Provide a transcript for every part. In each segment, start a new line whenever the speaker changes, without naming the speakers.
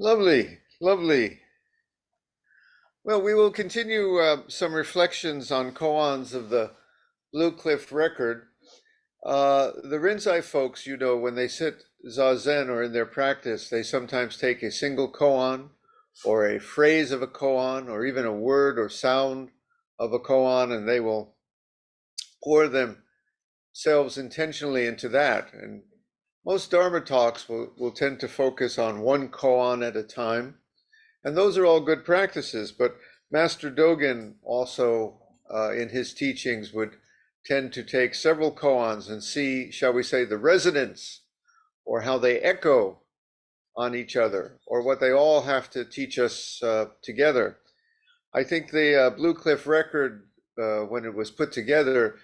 Lovely, lovely. Well, we will continue some reflections on koans of the Blue Cliff record. The Rinzai folks, when they sit zazen or in their practice, they sometimes take a single koan or a phrase of a koan or even a word or sound of a koan, and they will pour themselves intentionally into that. And most Dharma talks will tend to focus on one koan at a time. And those are all good practices, but Master Dogen also, in his teachings, would tend to take several koans and see, shall we say, the resonance, or how they echo on each other, or what they all have to teach us together. I think the Blue Cliff record, when it was put together,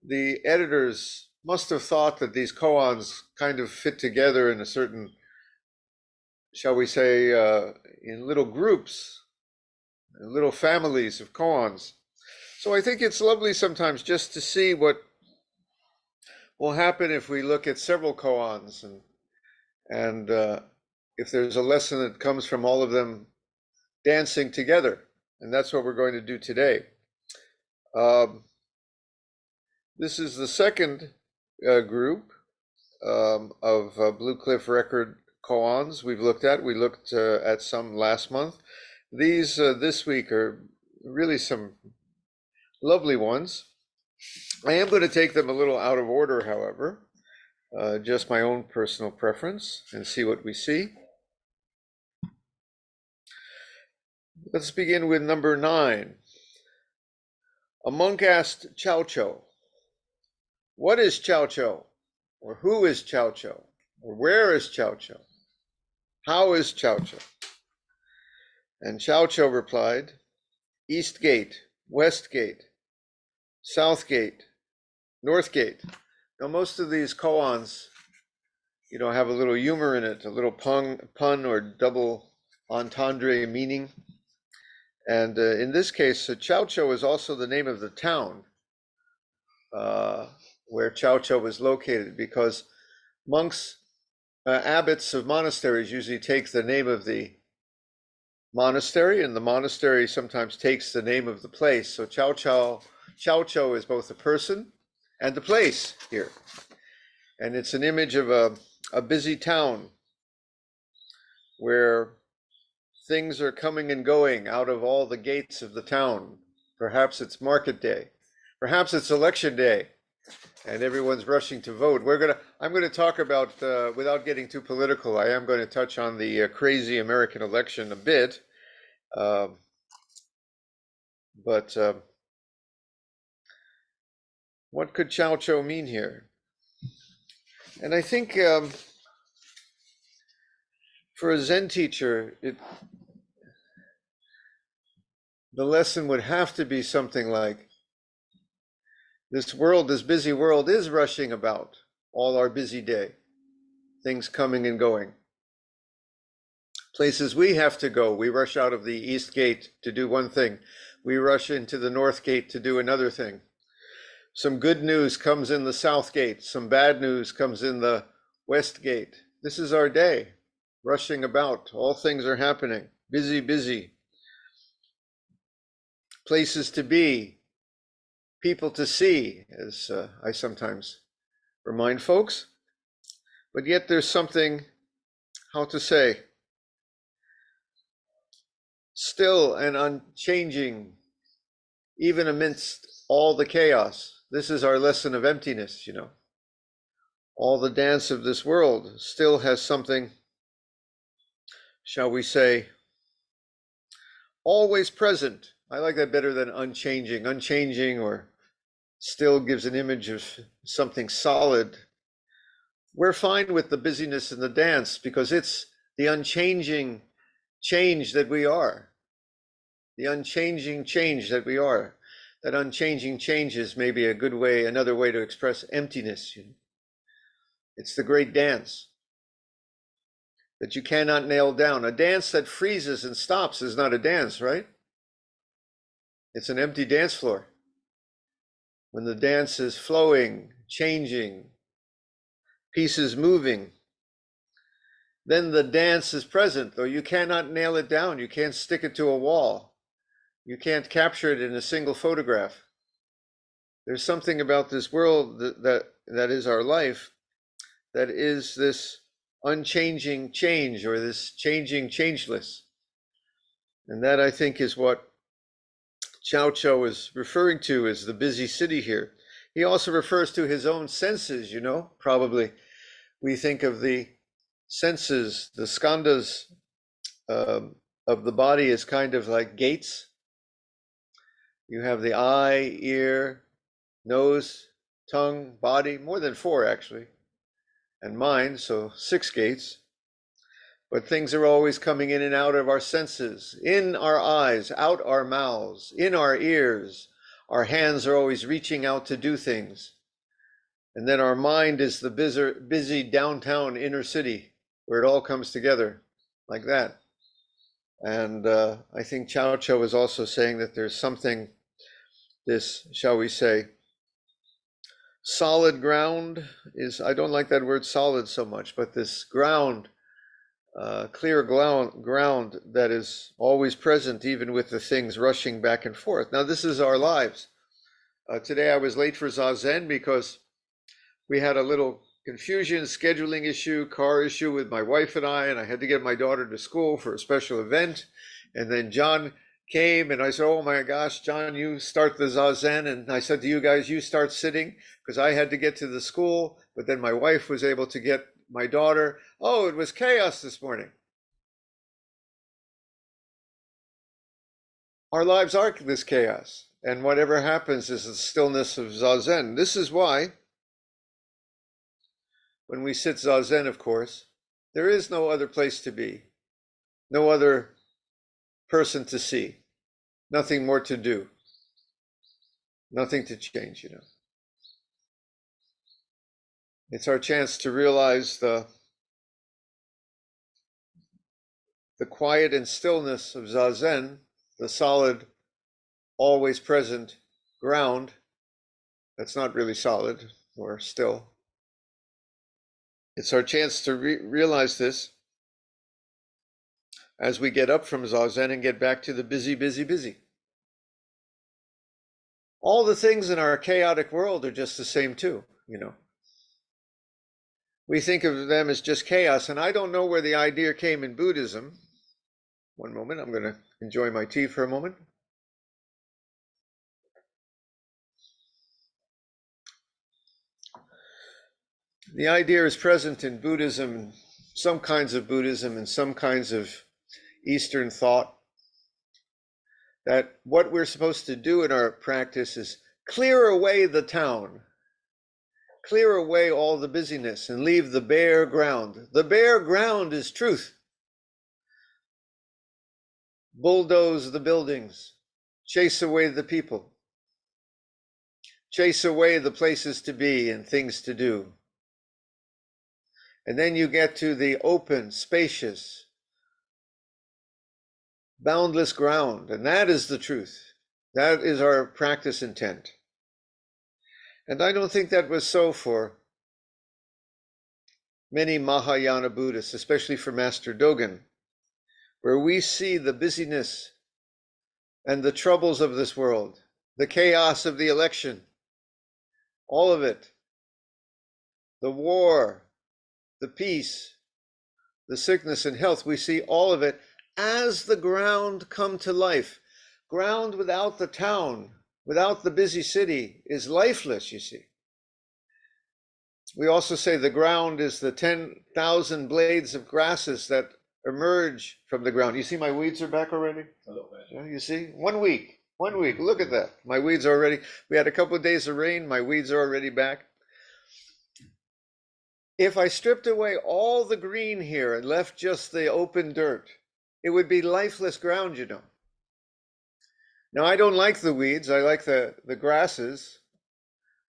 the editors must have thought that these koans kind of fit together in a certain, shall we say, in little groups, little families of koans. So I think it's lovely sometimes just to see what will happen if we look at several koans, and if there's a lesson that comes from all of them dancing together. And that's what we're going to do today. This is the second group of Blue Cliff record koans we've looked at. We looked at some last month. These this week are really some lovely ones. I am going to take them a little out of order, however, just my own personal preference, and see what we see. Let's begin with number 9. A monk asked Chow Chow, "What is Chow Chow? Or who is Chow Chow? Or where is Chow Chow? How is Chow Chow?" And Chow Chow replied, "East Gate, West Gate, South Gate, North Gate." Now, most of these koans, have a little humor in it, a little pun or double entendre meaning. And in this case, Chow Chow is also the name of the town where Chow Chow was located, because monks, abbots of monasteries usually take the name of the monastery, and the monastery sometimes takes the name of the place. So Chow Chow is both a person and a place here. And it's an image of a busy town where things are coming and going out of all the gates of the town. Perhaps it's market day. Perhaps it's election day, and everyone's rushing to vote. I'm going to talk about, without getting too political, I am going to touch on the crazy American election a bit. But what could Chow Chow mean here? And I think for a Zen teacher, the lesson would have to be something like, this busy world is rushing about all our busy day, things coming and going. Places we have to go, we rush out of the East Gate to do one thing. We rush into the North Gate to do another thing. Some good news comes in the South Gate. Some bad news comes in the West Gate. This is our day, rushing about. All things are happening. Busy, busy. Places to be, people to see, as I sometimes remind folks. But yet there's something, how to say, still and unchanging, even amidst all the chaos. This is our lesson of emptiness, All the dance of this world still has something, shall we say, always present. I like that better than unchanging. Unchanging or still gives an image of something solid. We're fine with the busyness and the dance because it's the unchanging change that we are. The unchanging change that we are. That unchanging change is maybe another way to express emptiness. It's the great dance that you cannot nail down. A dance that freezes and stops is not a dance, right? It's an empty dance floor. when the dance is flowing, changing, pieces moving, then the dance is present, though you cannot nail it down. You can't stick it to a wall. You can't capture it in a single photograph. There's something about this world that is our life, that is this unchanging change, or this changing changeless. And that, I think, is what Chow Chow is referring to as the busy city here. He also refers to his own senses, probably. We think of the senses, the skandhas of the body as kind of like gates. You have the eye, ear, nose, tongue, body, more than 4 actually, and mind, so 6 gates. But things are always coming in and out of our senses, in our eyes, out our mouths, in our ears. Our hands are always reaching out to do things. And then our mind is the busy downtown inner city where it all comes together like that. And I think Chow Chow is also saying that there's something, this, shall we say, solid ground is, I don't like that word solid so much, but this ground, clear ground that is always present, even with the things rushing back and forth. Now, this is our lives. Today I was late for Zazen because we had a little confusion, scheduling issue, car issue with my wife and I had to get my daughter to school for a special event. And then John came and I said, oh my gosh, John, you start the Zazen. And I said to you guys, you start sitting, because I had to get to the school, but then my wife was able to get my daughter. Oh, it was chaos this morning. Our lives are this chaos, and whatever happens is the stillness of Zazen. This is why when we sit Zazen, of course, there is no other place to be, no other person to see, nothing more to do, nothing to change, It's our chance to realize the quiet and stillness of Zazen, the solid, always present ground that's not really solid or still. It's our chance to realize this as we get up from Zazen and get back to the busy, busy, busy. All the things in our chaotic world are just the same too, We think of them as just chaos, and I don't know where the idea came in Buddhism. One moment, I'm going to enjoy my tea for a moment. The idea is present in Buddhism, some kinds of Buddhism and some kinds of Eastern thought, that what we're supposed to do in our practice is clear away the town, clear away all the busyness and leave the bare ground. The bare ground is truth. Bulldoze the buildings, chase away the people, chase away the places to be and things to do. And then you get to the open, spacious, boundless ground, and that is the truth. That is our practice intent. And I don't think that was so for many Mahayana Buddhists, especially for Master Dogen, where we see the busyness and the troubles of this world, the chaos of the election, all of it, the war, the peace, the sickness and health, we see all of it as the ground come to life. Ground without the town, without the busy city, is lifeless, you see. We also say the ground is the 10,000 blades of grasses that emerge from the ground. You see my weeds are back already? Yeah, you see? 1 week, look at that. My weeds are already, we had a couple of days of rain, my weeds are already back. If I stripped away all the green here and left just the open dirt, it would be lifeless ground, Now, I don't like the weeds, I like the grasses,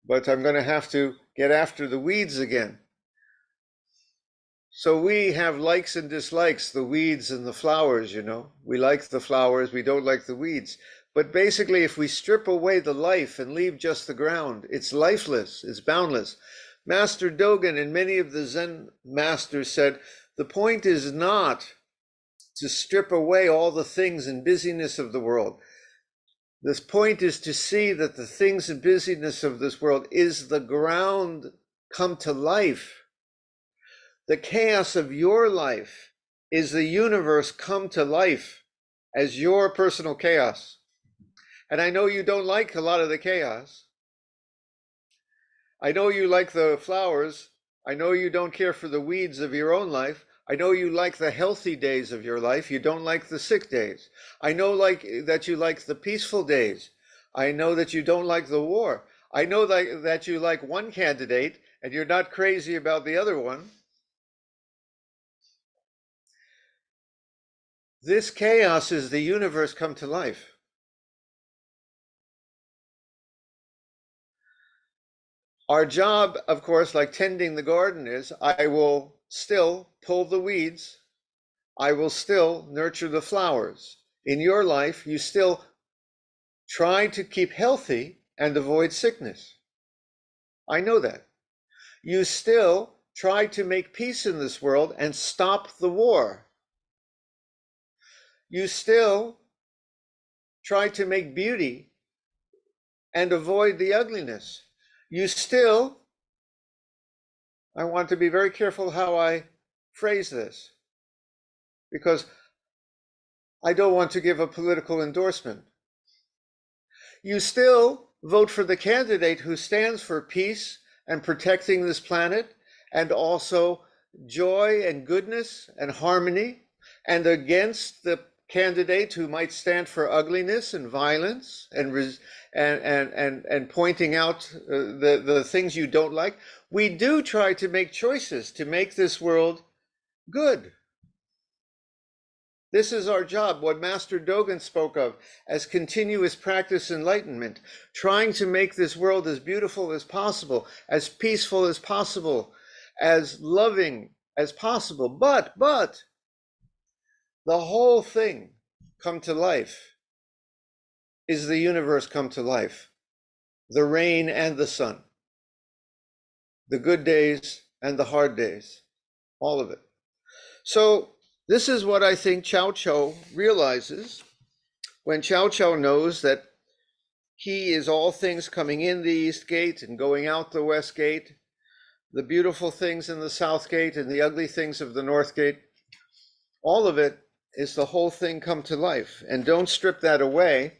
but I'm going to have to get after the weeds again. So we have likes and dislikes, the weeds and the flowers, We like the flowers, we don't like the weeds. But basically, if we strip away the life and leave just the ground, it's lifeless, it's boundless. Master Dogen and many of the Zen masters said, the point is not to strip away all the things and busyness of the world. This point is to see that the things and busyness of this world is the ground come to life. The chaos of your life is the universe come to life as your personal chaos. And I know you don't like a lot of the chaos. I know you like the flowers. I know you don't care for the weeds of your own life. I know you like the healthy days of your life. You don't like the sick days. I know that you like the peaceful days. I know that you don't like the war. I know that you like one candidate and you're not crazy about the other one. This chaos is the universe come to life. Our job, of course, like tending the garden is, I will still pull the weeds. I will still nurture the flowers. In your life, you still try to keep healthy and avoid sickness. I know that. You still try to make peace in this world and stop the war. You still try to make beauty and avoid the ugliness. You still, I want to be very careful how I phrase this, because I don't want to give a political endorsement. You still vote for the candidate who stands for peace and protecting this planet, and also joy and goodness and harmony, and against the candidate who might stand for ugliness and violence and pointing out the things you don't like. We do try to make choices to make this world good. This is our job, what Master Dogen spoke of as continuous practice enlightenment, trying to make this world as beautiful as possible, as peaceful as possible, as loving as possible. But the whole thing come to life is the universe come to life, the rain and the sun, the good days and the hard days, all of it. So this is what I think Chow Chow realizes when Chow Chow knows that he is all things coming in the east gate and going out the west gate, the beautiful things in the south gate and the ugly things of the north gate. All of it is the whole thing come to life. And don't strip that away.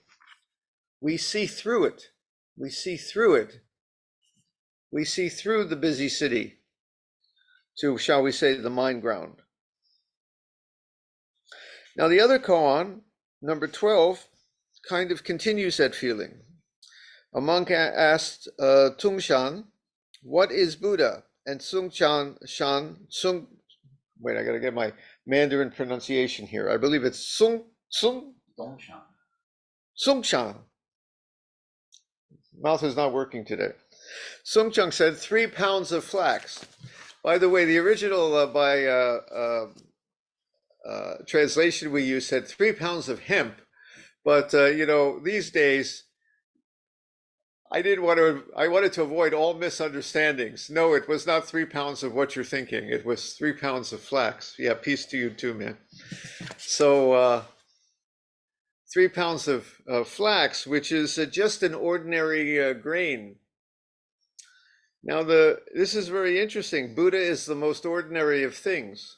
We see through it. We see through it. We see through the busy city to, shall we say, the mind ground. Now the other koan, number 12, kind of continues that feeling. A monk asked Tung Shan, what is Buddha? And wait, I gotta get my Mandarin pronunciation here. I believe it's Sung-shan. Mouth is not working today. Sung-chang said 3 pounds of flax. By the way, the original translation we use said 3 pounds of hemp, but these days I wanted to avoid all misunderstandings. No, it was not 3 pounds of what you're thinking. It was 3 pounds of flax. Yeah, peace to you too, man. So 3 pounds of flax, which is just an ordinary grain. Now this is very interesting. Buddha is the most ordinary of things,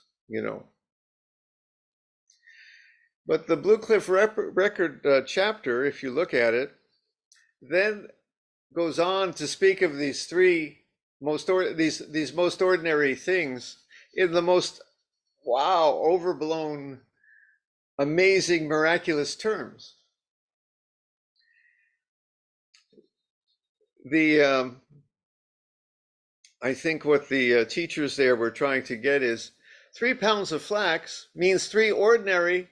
But the Blue Cliff Record chapter, if you look at it, then goes on to speak of these most ordinary things in the most overblown, amazing, miraculous terms. I think what the teachers there were trying to get is 3 pounds of flax means 3 ordinary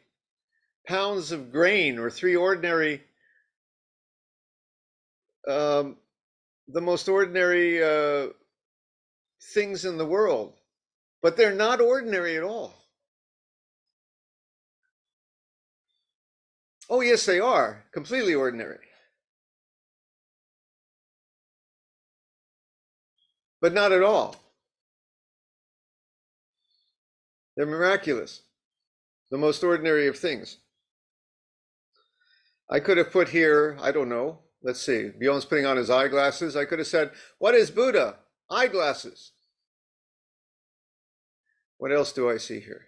pounds of grain, or 3 ordinary, the most ordinary things in the world, but they're not ordinary at all. Oh, yes, they are completely ordinary, but not at all. They're miraculous, the most ordinary of things. I could have put here, I don't know, let's see, Bjorn's putting on his eyeglasses. I could have said, what is Buddha? Eyeglasses. What else do I see here?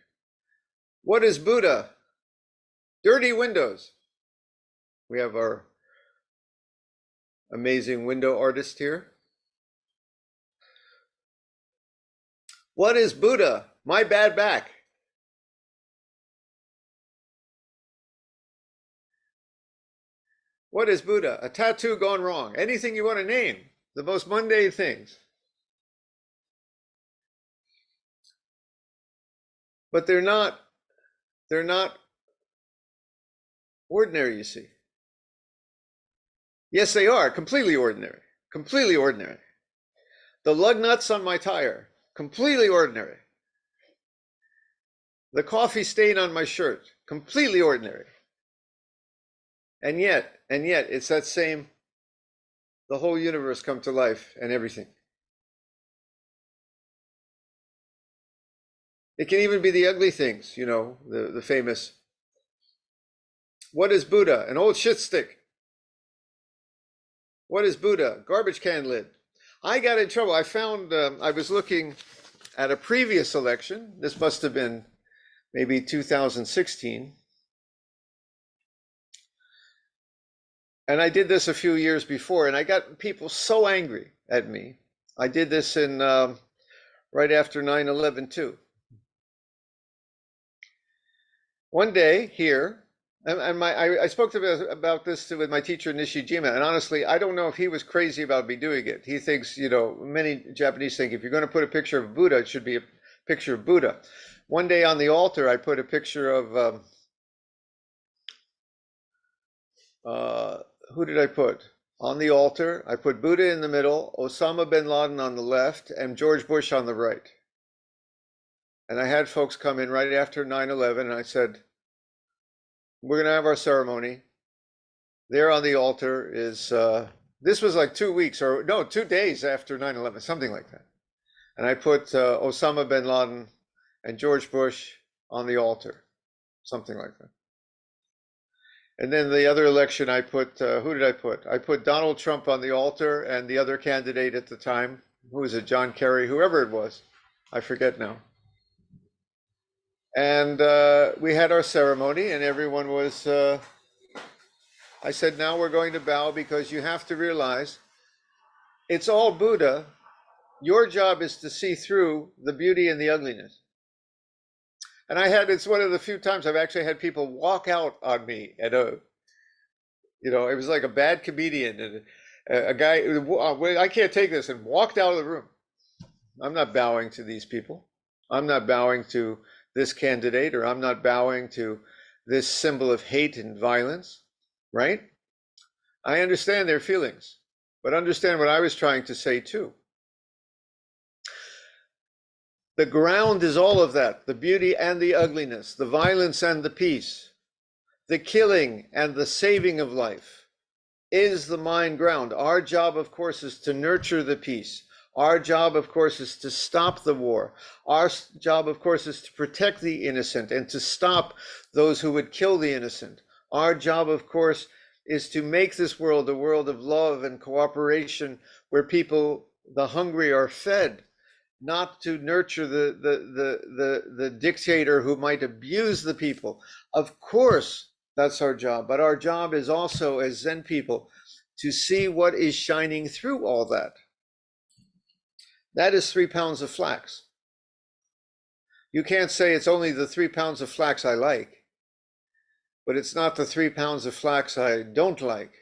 What is Buddha? Dirty windows. We have our amazing window artist here. What is Buddha? My bad back. What is Buddha? A tattoo gone wrong. Anything you want to name, the most mundane things. But they're not ordinary, you see. Yes, they are completely ordinary. Completely ordinary. The lug nuts on my tire, completely ordinary. The coffee stain on my shirt, completely ordinary. And yet, it's that same, the whole universe come to life and everything. It can even be the ugly things, you know, the famous, what is Buddha? An old shit stick. What is Buddha? Garbage can lid. I got in trouble. I found, I was looking at a previous election. This must have been maybe 2016. And I did this a few years before, and I got people so angry at me. I did this in right after 9/11 too. One day here, and I spoke about this with my teacher Nishijima, and honestly, I don't know if he was crazy about me doing it. He thinks, you know, many Japanese think if you're going to put a picture of Buddha, it should be a picture of Buddha. One day on the altar, I put a picture of who did I put? On the altar, I put Buddha in the middle, Osama bin Laden on the left, and George Bush on the right. And I had folks come in right after 9/11, and I said, we're going to have our ceremony. There on the altar is, this was like 2 weeks, or no, 2 days after 9/11, something like that. And I put Osama bin Laden and George Bush on the altar, something like that. And then the other election, I put, who did I put? I put Donald Trump on the altar and the other candidate at the time, who was it, John Kerry, whoever it was, I forget now. And we had our ceremony, and everyone was, I said, now we're going to bow, because you have to realize it's all Buddha. Your job is to see through the beauty and the ugliness. And it's one of the few times I've actually had people walk out on me at you know, it was like a bad comedian, and a guy, I can't take this, and walked out of the room. I'm not bowing to these people. I'm not bowing to this candidate, or I'm not bowing to this symbol of hate and violence, right? I understand their feelings, but understand what I was trying to say too. The ground is all of that, the beauty and the ugliness, the violence and the peace, the killing and the saving of life is the mind ground. Our job, of course, is to nurture the peace. Our job, of course, is to stop the war. Our job, of course, is to protect the innocent and to stop those who would kill the innocent. Our job, of course, is to make this world a world of love and cooperation, where people, the hungry, are fed, not to nurture the dictator who might abuse the people. Of course, that's our job, but our job is also, as Zen people, to see what is shining through all that. That is 3 pounds of flax. You can't say it's only the 3 pounds of flax I like, but it's not the 3 pounds of flax I don't like.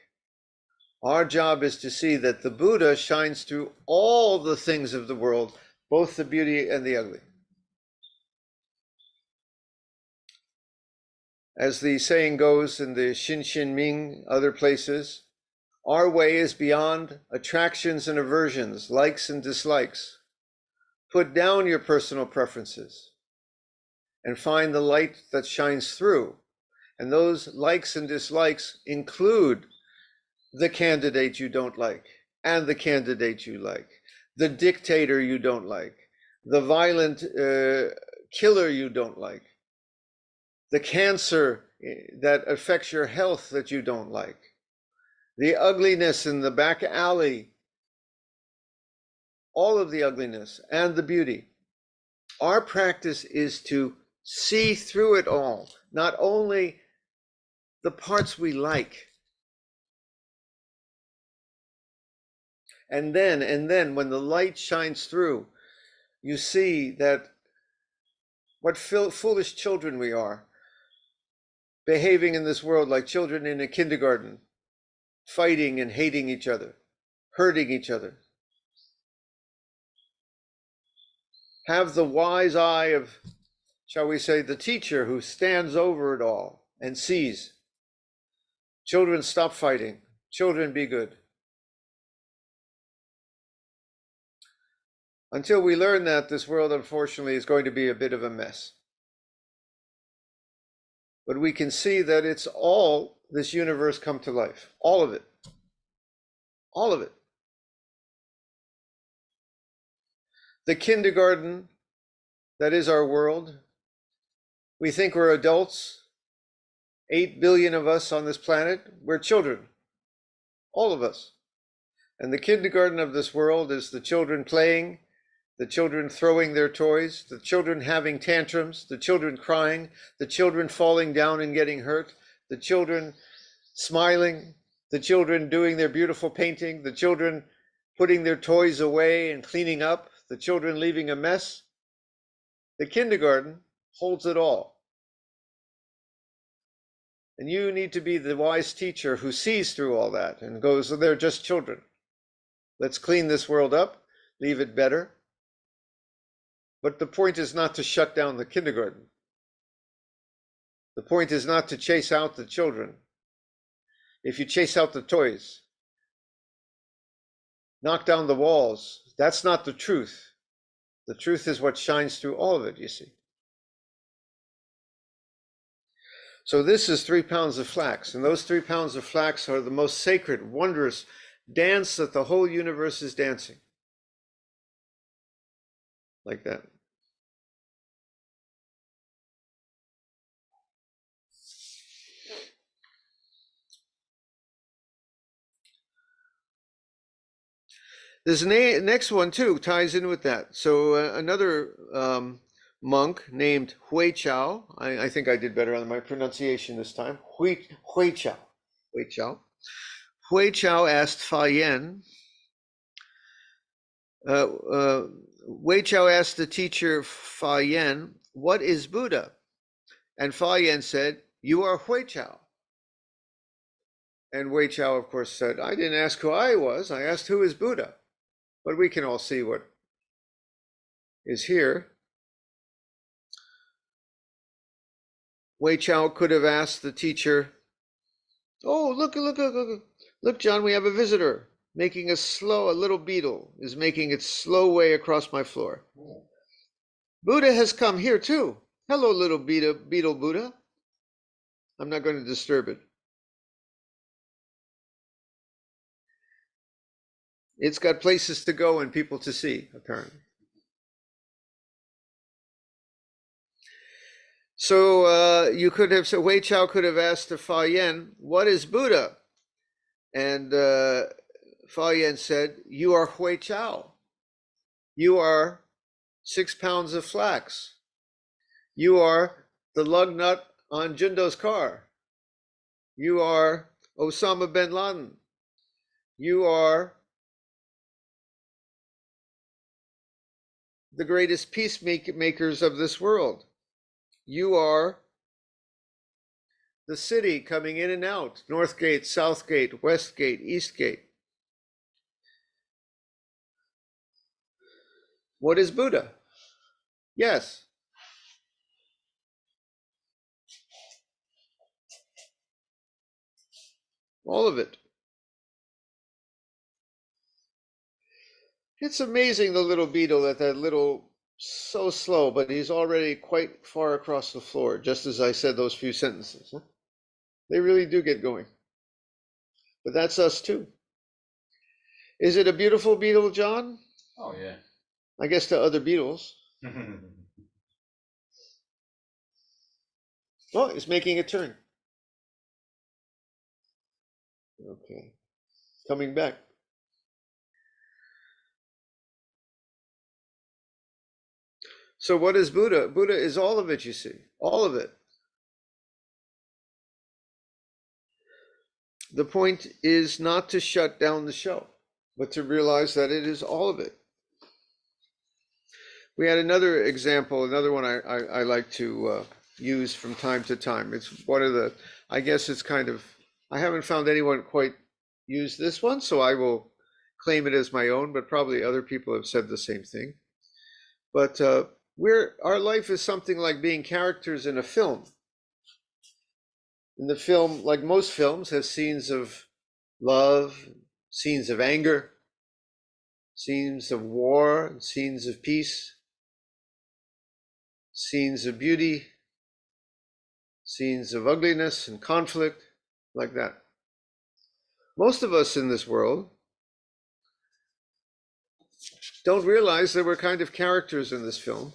Our job is to see that the Buddha shines through all the things of the world, both the beauty and the ugly. As the saying goes in the Xin Ming, other places, our way is beyond attractions and aversions, likes and dislikes. Put down your personal preferences and find the light that shines through, And those likes and dislikes include the candidate you don't like and the candidate you like, the dictator you don't like, the violent killer you don't like, the cancer that affects your health that you don't like, the ugliness in the back alley, all of the ugliness and the beauty. Our practice is to see through it all, not only the parts we like. And then when the light shines through, you see that what foolish children we are, behaving in this world like children in a kindergarten, fighting and hating each other, hurting each other. Have the wise eye of, shall we say, the teacher who stands over it all and sees. Children, stop fighting. Children, be good. Until we learn that, this world, unfortunately, is going to be a bit of a mess. But we can see that it's all this universe come to life. All of it. All of it. The kindergarten that is our world. We think we're adults. 8 billion of us on this planet. We're children. All of us. And the kindergarten of this world is the children playing, the children throwing their toys, the children having tantrums, the children crying, the children falling down and getting hurt, the children smiling, the children doing their beautiful painting, the children putting their toys away and cleaning up, the children leaving a mess. The kindergarten holds it all. And you need to be the wise teacher who sees through all that and goes, oh, they're just children. Let's clean this world up, leave it better. But the point is not to shut down the kindergarten. The point is not to chase out the children. If you chase out the toys, knock down the walls, that's not the truth. The truth is what shines through all of it, you see. So this is 3 pounds of flax, and those 3 pounds of flax are the most sacred, wondrous dance that the whole universe is dancing. Like that. This next one too ties in with that. So another monk named Hui Chao, I think I did better on my pronunciation this time, Hui Chao. Hui Chao asked Fa Yen, Wei Chao asked the teacher Fa Yen, what is Buddha? And Fa Yen said, you are Hui Chao. And Wei Chao, of course, said, I didn't ask who I was, I asked who is Buddha. But we can all see what is here. Wei Chao could have asked the teacher, oh, look, John, we have a visitor. Making a little beetle is making its slow way across my floor. Buddha has come here too. Hello, little beetle Buddha. I'm not going to disturb it. It's got places to go and people to see, apparently. So you could have said, Wei Chao could have asked the Fa Yen, what is Buddha? And Fa Yen said, you are Hui Chao. You are 6 pounds of flax. You are the lug nut on Jundo's car. You are Osama bin Laden. You are the greatest peacemakers of this world. You are the city coming in and out, North Gate, South Gate, West Gate, East Gate. What is Buddha? Yes. All of it. It's amazing, the little beetle, that little, so slow, but he's already quite far across the floor, just as I said those few sentences. Huh? They really do get going. But that's us too. Is it a beautiful beetle, John?
Oh, yeah.
I guess to other beetles. Oh, it's making a turn. Okay. Coming back. So what is Buddha? Buddha is all of it, you see. All of it. The point is not to shut down the show, but to realize that it is all of it. We had another example, another one I like to use from time to time. It's one of the, I guess it's kind of, I haven't found anyone quite use this one, so I will claim it as my own, but probably other people have said the same thing. But our life is something like being characters in a film. And the film, like most films, has scenes of love, scenes of anger, scenes of war, scenes of peace, scenes of beauty, scenes of ugliness and conflict, like that. Most of us in this world don't realize that we're kind of characters in this film,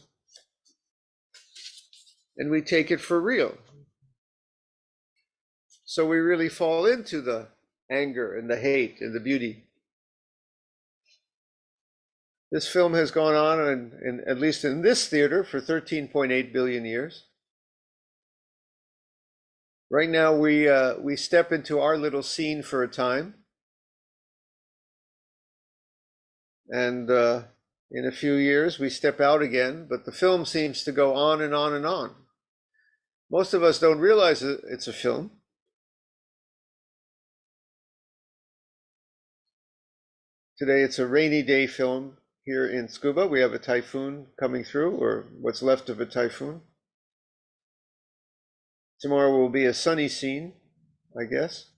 and we take it for real. So we really fall into the anger and the hate and the beauty. This film has gone on, at least in this theater, for 13.8 billion years. Right now, we step into our little scene for a time, and in a few years we step out again. But the film seems to go on and on and on. Most of us don't realize it's a film. Today it's a rainy day film here in Tsukuba. We have a typhoon coming through, or what's left of a typhoon. Tomorrow will be a sunny scene, I guess.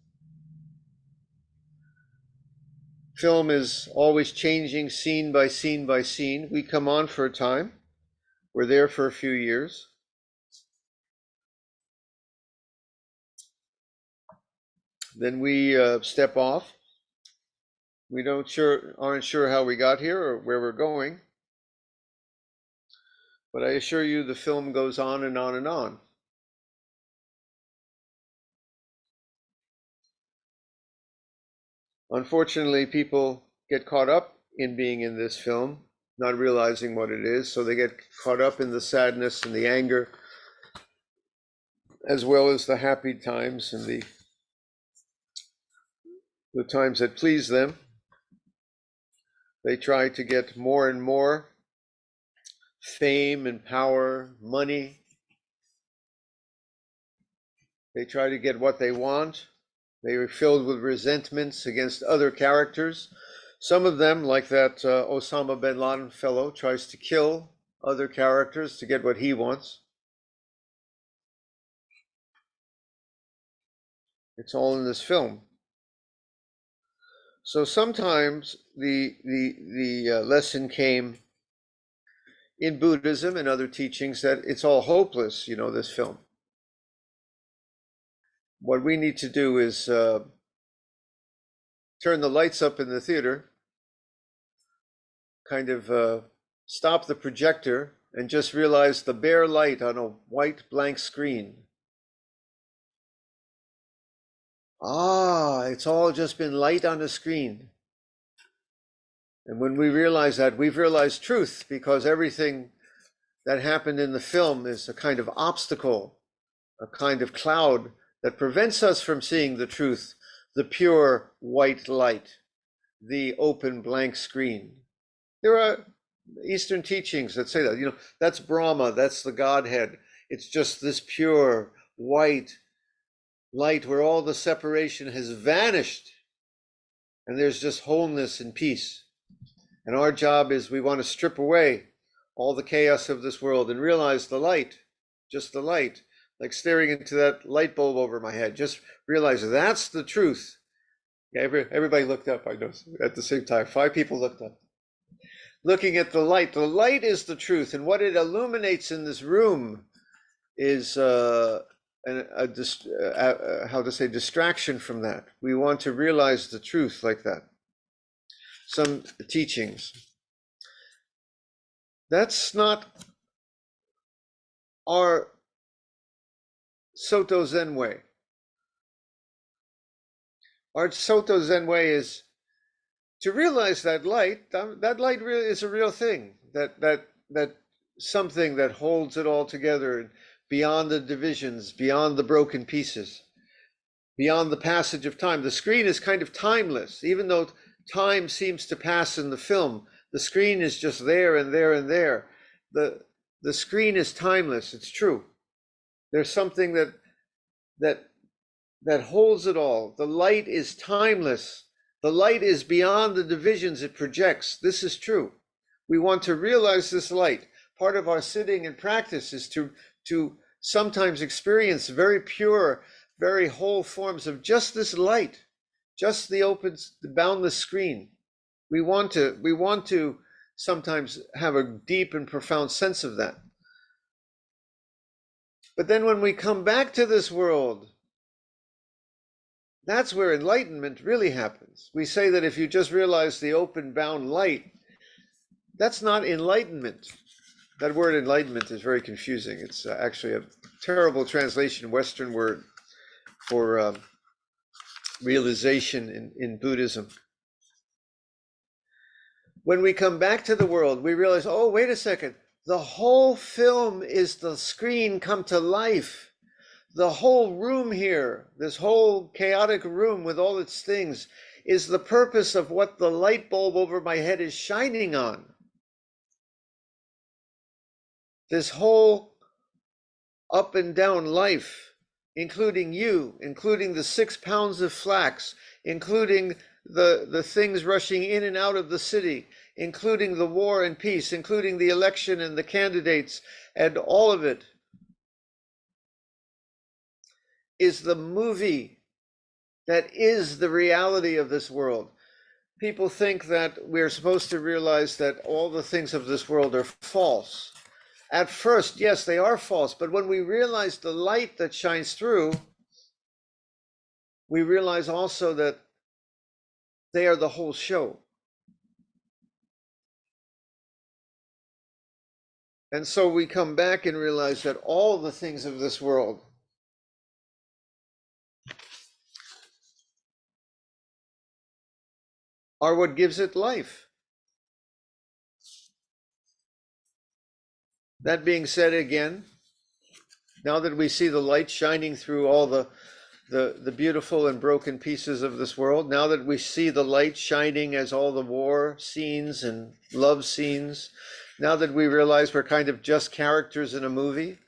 Film is always changing scene by scene by scene. We come on for a time. We're there for a few years. Then we step off. We aren't sure how we got here or where we're going. But I assure you the film goes on and on and on. Unfortunately, people get caught up in being in this film, not realizing what it is. So they get caught up in the sadness and the anger, as well as the happy times and the times that please them. They try to get more and more fame and power, money. They try to get what they want. They are filled with resentments against other characters. Some of them, like that Osama bin Laden fellow, tries to kill other characters to get what he wants. It's all in this film. So sometimes the lesson came in Buddhism and other teachings that it's all hopeless, this film. What we need to do is turn the lights up in the theater, kind of stop the projector, and just realize the bare light on a white blank screen. It's all just been light on a screen. And when we realize that, we've realized truth, because everything that happened in the film is a kind of obstacle, a kind of cloud that prevents us from seeing the truth, the pure white light, the open blank screen. There are Eastern teachings that say that, that's Brahma, that's the Godhead. It's just this pure white light where all the separation has vanished and there's just wholeness and peace. And our job is we want to strip away all the chaos of this world and realize the light, just the light, like staring into that light bulb over my head. Just realize that's the truth. Yeah, everybody looked up, I know, at the same time. 5 people looked up. Looking at the light. The light is the truth, and what it illuminates in this room is how to say, distraction from that. We want to realize the truth like that. Some teachings. That's not our Soto Zen way. Our Soto Zen way is to realize that light. That light really is a real thing. That something that holds it all together, beyond the divisions, beyond the broken pieces, beyond the passage of time. The screen is kind of timeless, even though time seems to pass in the film. The screen is just there and there and there. The screen is timeless. It's true. There's something that holds it all. The light is timeless. The light is beyond the divisions it projects. This is true. We want to realize this light. Part of our sitting and practice is to sometimes experience very pure, very whole forms of just this light, just the open, the boundless screen. We want to sometimes have a deep and profound sense of that. But then when we come back to this world, that's where enlightenment really happens. We say that if you just realize the open, bound light, that's not enlightenment. That word enlightenment is very confusing. It's actually a terrible translation, Western word for realization in Buddhism. When we come back to the world, we realize, oh, wait a second. The whole film is the screen come to life. The whole room here, this whole chaotic room with all its things, is the purpose of what the light bulb over my head is shining on. This whole up and down life, including you, including the 6 pounds of flax, including the things rushing in and out of the city, including the war and peace, including the election and the candidates, and all of it is the movie that is the reality of this world. People think that we're supposed to realize that all the things of this world are false. At first, yes, they are false, but when we realize the light that shines through, we realize also that they are the whole show. And so we come back and realize that all the things of this world are what gives it life. That being said, again, now that we see the light shining through all the beautiful and broken pieces of this world, now that we see the light shining as all the war scenes and love scenes, now that we realize we're kind of just characters in a movie,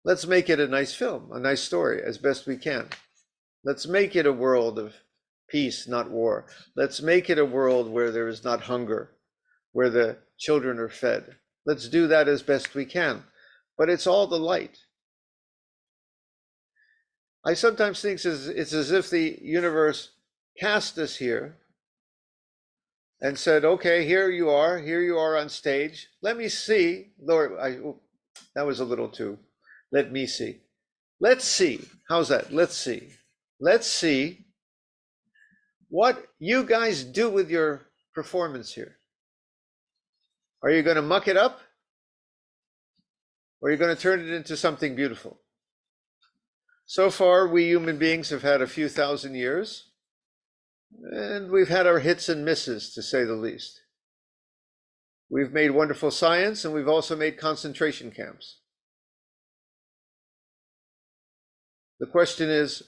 let's make it a nice film, a nice story, as best we can. Let's make it a world of peace, not war. Let's make it a world where there is not hunger, where the children are fed. Let's do that as best we can. But it's all the light. I sometimes think it's as if the universe cast us here and said, okay, here you are on stage. Let me see. Lord, that was a little too, let me see. Let's see. How's that? Let's see. Let's see what you guys do with your performance here. Are you going to muck it up? Or are you going to turn it into something beautiful? So far, we human beings have had a few thousand years, and we've had our hits and misses, to say the least. We've made wonderful science, and we've also made concentration camps. The question is,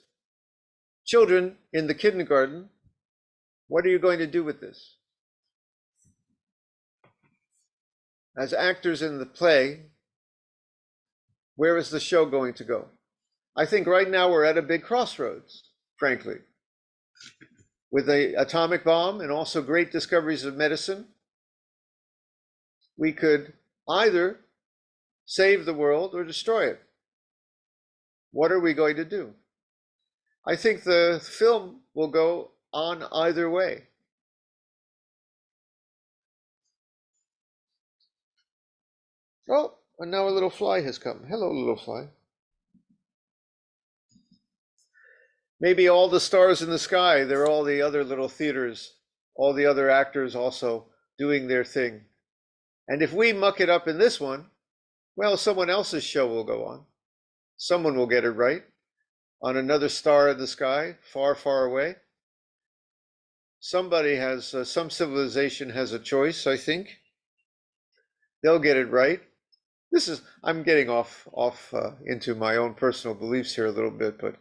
children in the kindergarten, what are you going to do with this? As actors in the play, where is the show going to go? I think right now we're at a big crossroads, frankly. With the atomic bomb and also great discoveries of medicine, we could either save the world or destroy it. What are we going to do? I think the film will go on either way. Oh, and now a little fly has come. Hello, little fly. Maybe all the stars in the sky, they're all the other little theaters, all the other actors also doing their thing. And if we muck it up in this one, well, someone else's show will go on. Someone will get it right on another star in the sky, far, far away. Somebody has, some civilization has a choice, I think. They'll get it right. I'm getting off into my own personal beliefs here a little bit, but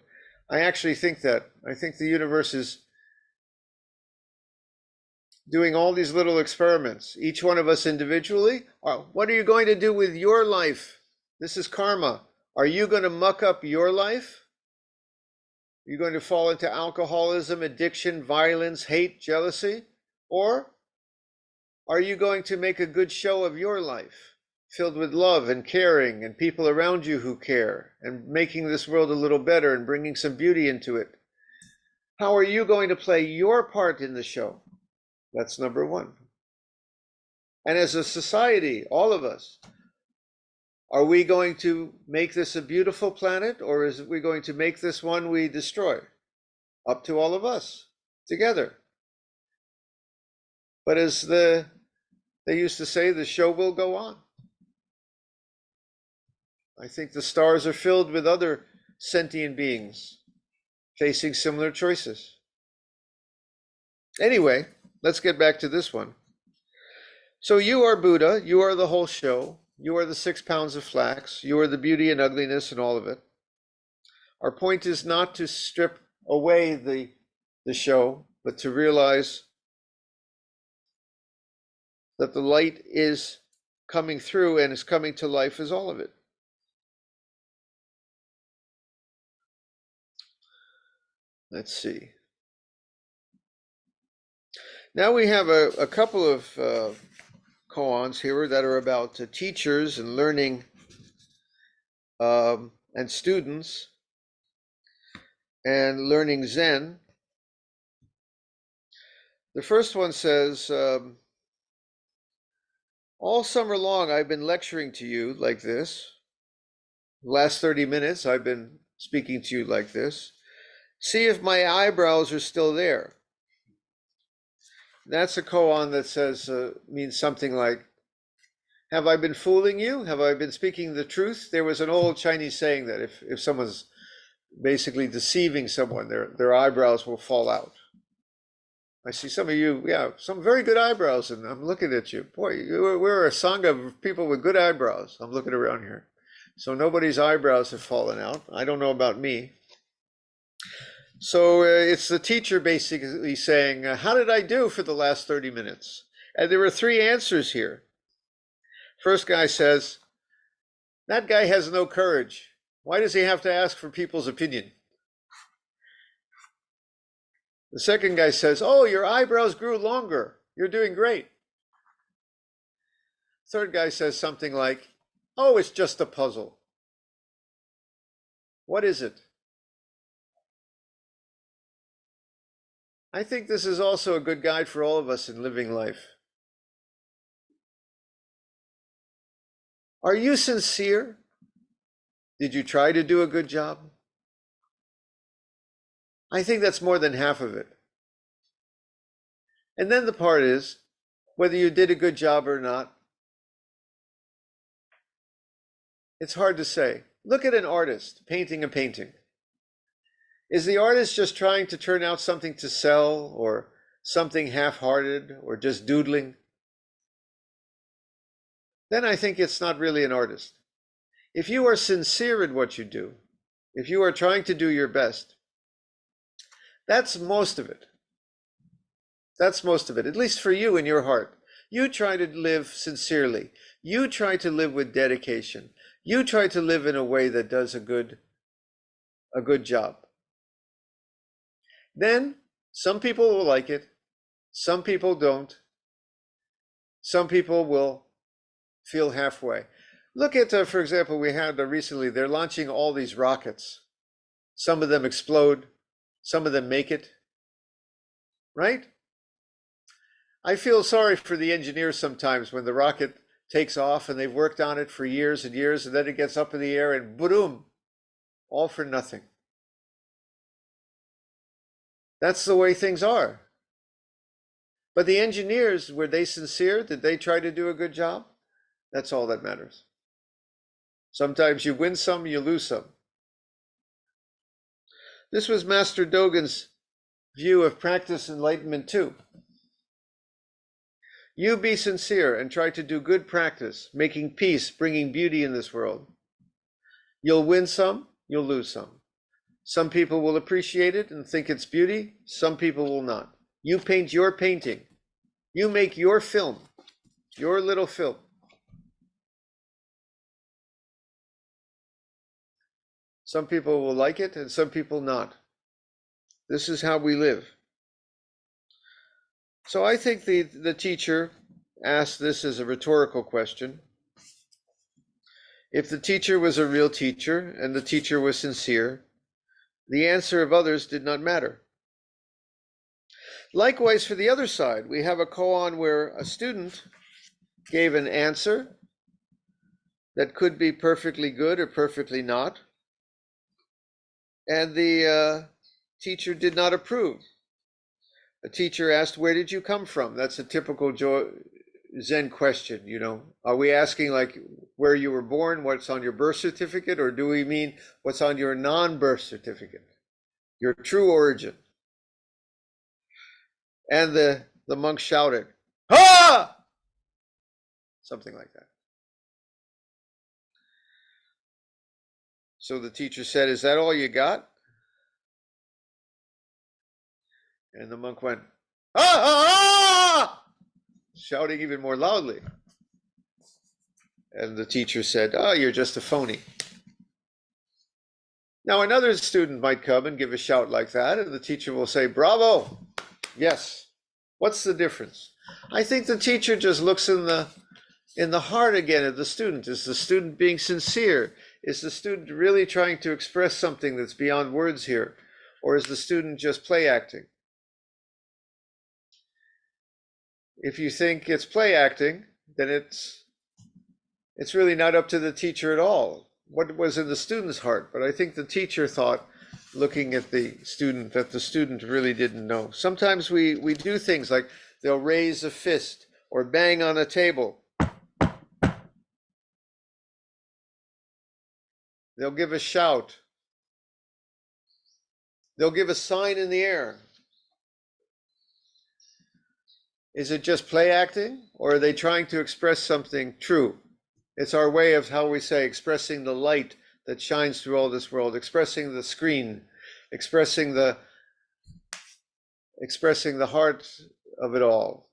I actually think that. I think the universe is doing all these little experiments, each one of us individually. What are you going to do with your life? This is karma. Are you going to muck up your life? Are you going to fall into alcoholism, addiction, violence, hate, jealousy? Or are you going to make a good show of your life, filled with love and caring and people around you who care, and making this world a little better and bringing some beauty into it? How are you going to play your part in the show? That's number one. And as a society, all of us, are we going to make this a beautiful planet, or is we going to make this one we destroy? Up to all of us together. But as they used to say, the show will go on. I think the stars are filled with other sentient beings facing similar choices. Anyway, let's get back to this one. So you are Buddha, you are the whole show, you are the 6 pounds of flax, you are the beauty and ugliness and all of it. Our point is not to strip away the show, but to realize that the light is coming through and is coming to life as all of it. Let's see. Now we have a couple of koans here that are about teachers and learning and students and learning Zen. The first one says, all summer long I've been lecturing to you like this. The last 30 minutes I've been speaking to you like this. See if my eyebrows are still there. That's a koan that says, means something like, have I been fooling you? Have I been speaking the truth? There was an old Chinese saying that if someone's basically deceiving someone, their eyebrows will fall out. I see some of you, yeah, some very good eyebrows, and I'm looking at you. Boy, we're a sangha of people with good eyebrows. I'm looking around here. So nobody's eyebrows have fallen out. I don't know about me. So it's the teacher basically saying, how did I do for the last 30 minutes? And there were 3 answers here. First guy says, that guy has no courage. Why does he have to ask for people's opinion? The second guy says, oh, your eyebrows grew longer. You're doing great. Third guy says something like, oh, it's just a puzzle. What is it? I think this is also a good guide for all of us in living life. Are you sincere? Did you try to do a good job? I think that's more than half of it. And then the part is, whether you did a good job or not, it's hard to say. Look at an artist painting a painting. Is the artist just trying to turn out something to sell, or something half-hearted, or just doodling? Then I think it's not really an artist. If you are sincere in what you do, if you are trying to do your best, that's most of it. That's most of it, at least for you in your heart. You try to live sincerely. You try to live with dedication. You try to live in a way that does a good job. Then some people will like it. Some people don't. Some people will feel halfway. Look at, for example, we had recently, they're launching all these rockets. Some of them explode. Some of them make it. Right? I feel sorry for the engineers sometimes when the rocket takes off and they've worked on it for years and years, and then it gets up in the air and boom, all for nothing. That's the way things are. But the engineers, were they sincere? Did they try to do a good job? That's all that matters. Sometimes you win some, you lose some. This was Master Dogen's view of practice enlightenment too. You be sincere and try to do good practice, making peace, bringing beauty in this world. You'll win some, you'll lose some. Some people will appreciate it and think it's beauty. Some people will not. You paint your painting. You make your film, your little film. Some people will like it and some people not. This is how we live. So I think the teacher asked this as a rhetorical question. If the teacher was a real teacher and the teacher was sincere, the answer of others did not matter. Likewise, for the other side, we have a koan where a student gave an answer that could be perfectly good or perfectly not, and the teacher did not approve. A teacher asked, "Where did you come from?" That's a typical Zen question, you know. Are we asking like where you were born, what's on your birth certificate, or do we mean what's on your non-birth certificate, your true origin? And the monk shouted, "Ha!" Something like that. So the teacher said, "Is that all you got?" And the monk went, "Ah, ah, ah!" shouting even more loudly. And the teacher said, "Oh, you're just a phony." Now another student might come and give a shout like that, and the teacher will say, "Bravo, yes." What's the difference? I think the teacher just looks in the heart again of the student. Is the student being sincere? Is the student really trying to express something that's beyond words here? Or is the student just play acting? If you think it's play acting, then it's really not up to the teacher at all. What was in the student's heart? But I think the teacher thought, looking at the student, that the student really didn't know. Sometimes we do things like they'll raise a fist or bang on a table. They'll give a shout. They'll give a sign in the air. Is it just play acting, or are they trying to express something true? It's our way of, how we say, expressing the light that shines through all this world, expressing the screen, expressing the heart of it all.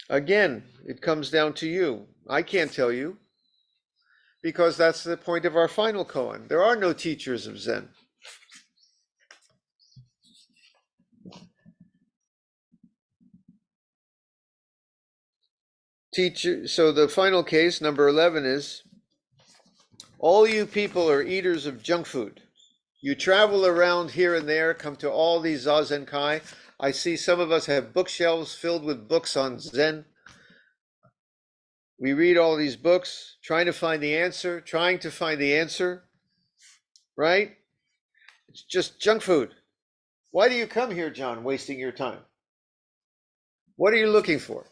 Again, it comes down to you. I can't tell you, because that's the point of our final koan. There are no teachers of Zen. So the final case, number 11, is, all you people are eaters of junk food. You travel around here and there, come to all these zazenkai. I see some of us have bookshelves filled with books on Zen. We read all these books, trying to find the answer, right? It's just junk food. Why do you come here, John, wasting your time? What are you looking for?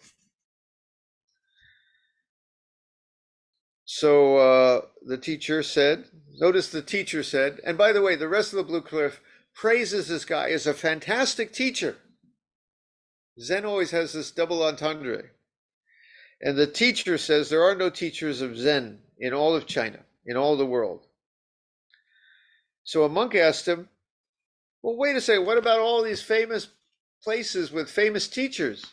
So the teacher said, notice the teacher said, and by the way, the rest of the Blue Cliff praises this guy as a fantastic teacher. Zen always has this double entendre. And the teacher says there are no teachers of Zen in all of China, in all the world. So a monk asked him, well, wait a second, what about all these famous places with famous teachers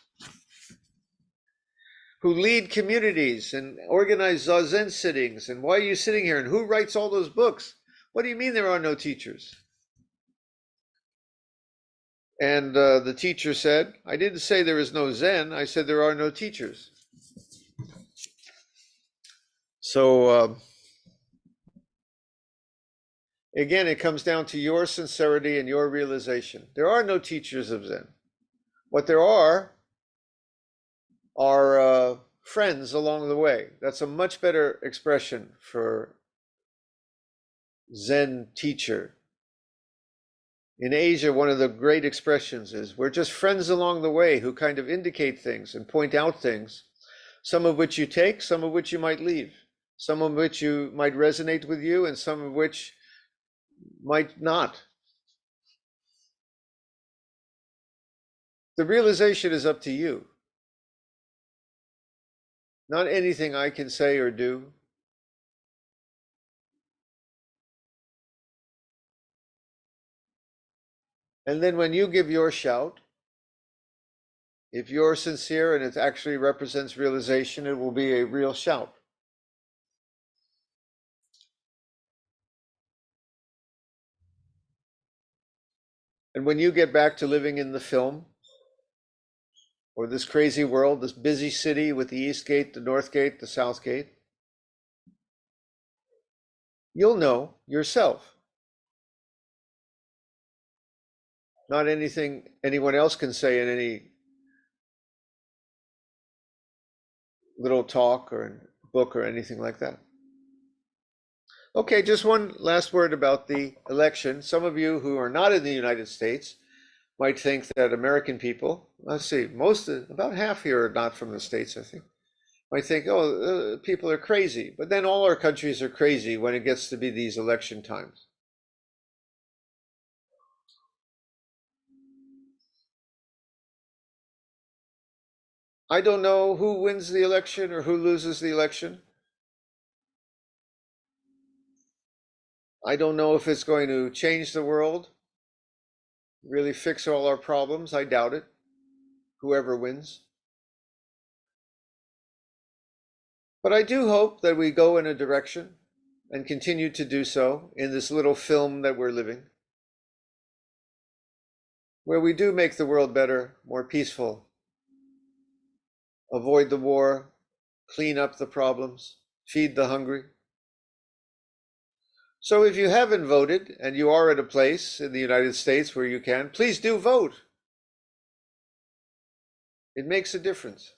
who lead communities and organize Zazen sittings? And why are you sitting here? And who writes all those books? What do you mean there are no teachers? And the teacher said, I didn't say there is no Zen. I said there are no teachers. So again, it comes down to your sincerity and your realization. There are no teachers of Zen. What there are friends along the way. That's a much better expression for Zen teacher. In Asia, one of the great expressions is we're just friends along the way who kind of indicate things and point out things, some of which you take, some of which you might leave, some of which you might resonate with you, and some of which might not. The realization is up to you. Not anything I can say or do. And then when you give your shout, if you're sincere and it actually represents realization, it will be a real shout. And when you get back to living in the film, or this crazy world, this busy city with the East Gate, the North Gate, the South Gate, you'll know yourself. Not anything anyone else can say in any little talk or book or anything like that. Okay, just one last word about the election. Some of you who are not in the United States might think that American people, let's see, about half here are not from the States, I think, might think, oh, people are crazy. But then all our countries are crazy when it gets to be these election times. I don't know who wins the election or who loses the election. I don't know if it's going to change the world, really fix all our problems. I doubt it, whoever wins. But I do hope that we go in a direction and continue to do so in this little film that we're living, where we do make the world better, more peaceful, avoid the war, clean up the problems, feed the hungry. So if you haven't voted and you are at a place in the United States where you can, please do vote. It makes a difference.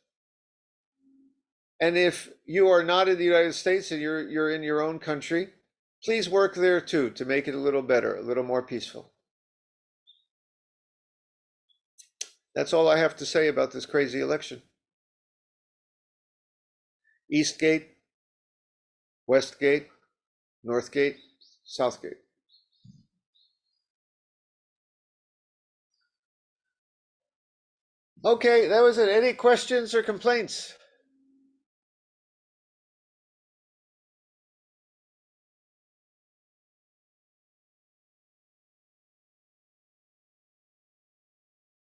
And if you are not in the United States and you're in your own country, please work there too to make it a little better, a little more peaceful. That's all I have to say about this crazy election. East Gate, West Gate, North Gate, South Gate. Okay, that was it. Any questions or complaints?